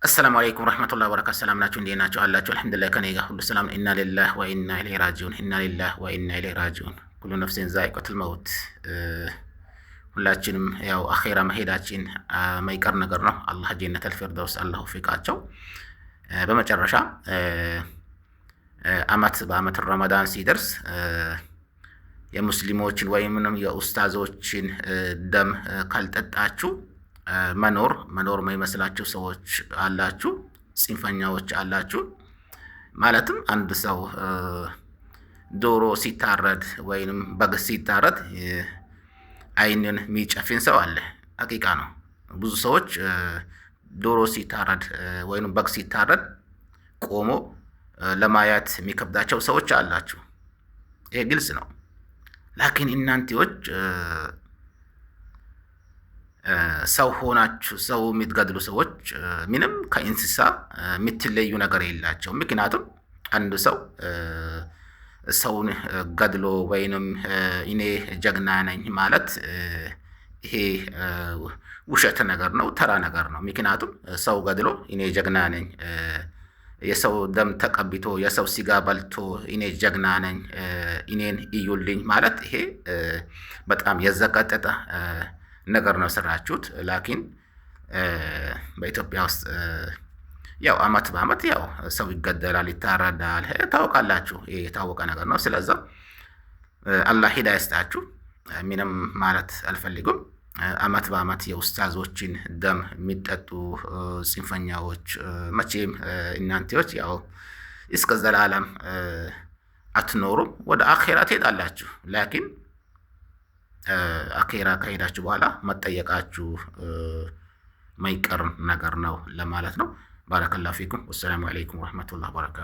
السلام عليكم ورحمة الله وبركاته. سلام ناتشو ندي ناتشو الله الحمد لله كان يجا كل سلام إنا لله وإنا إليه راجعون إنا لله وإنا إليه راجعون كل نفس ذائقة الموت ሁላችንም ያው አኺራ መሄዳችን ማይቀር ነገር ነው። አላህ ጀነተል ፊርደውስ አላሁ ፊቃቸው። በመጨረሻ አመት በአመት ረመዳን ሲደርስ የሙስሊሞችን ወይም የኡስታዞችን ደም ካልጠጣችሁ መኖር የማይመስላችሁ ሰዎች አላችሁ፣ ጽንፈኛዎች አላችሁ። ማለትም አንድ ሰው ዶሮ ሲታረድ ወይንም በግ ሲታረድ አይንን የሚጨፍን ሰው አለ። ሐቂቃ ነው። ብዙ ሰዎች ዶሮ ሲታረድ ወይንም በግ ሲታረድ ቆሞ ለማየት የሚከብዳቸው ሰዎች አላችሁ። ይሄ ግልጽ ነው። ላኪን እናንተዎች ሰው ሆናችሁ ሰው የምትገድሉ ሰዎች ምንም ከእንስሳ የምትለዩ ነገር የላቸው። ምክንያቱም አንድ ሰው ሰውን ገድሎ ወይንም እኔ ጀግና ነኝ ማለት ይሄ ውሸት ነገር ነው፣ ተራ ነገር ነው። ምክንያቱም ሰው ገድሎ እኔ ጀግና ነኝ፣ የሰው ደም ተቀብቶ የሰው ስጋ በልቶ እኔ ጀግና ነኝ እኔን እዩልኝ ማለት ይሄ በጣም የዘቀጠጠ ነገር ነው ስራችሁት። ላኪን በኢትዮጵያ ውስጥ ያው አመት በአመት ያው ሰው ይገደላል፣ ይታረዳል። ታውቃላችሁ፣ ይሄ የታወቀ ነገር ነው። ስለዚህ አላህ ሂዳያ ይስጣችሁ። ምንም ማለት አልፈልግም። አመት በአመት የኡስታዞችን ደም የሚጠጡ ጽንፈኛዎች መቼም እናንተዎች ያው እስከ ዘላለም አትኖሩም፣ ወደ አኺራ ትሄዳላችሁ። ላኪን አኺራ ከሄዳችሁ በኋላ መጠየቃችሁ ማይቀር ነገር ነው ለማለት ነው። ባረከላሁ ፊኩም። ወሰላሙ አለይኩም ወራህመቱላሂ ወበረካቱ።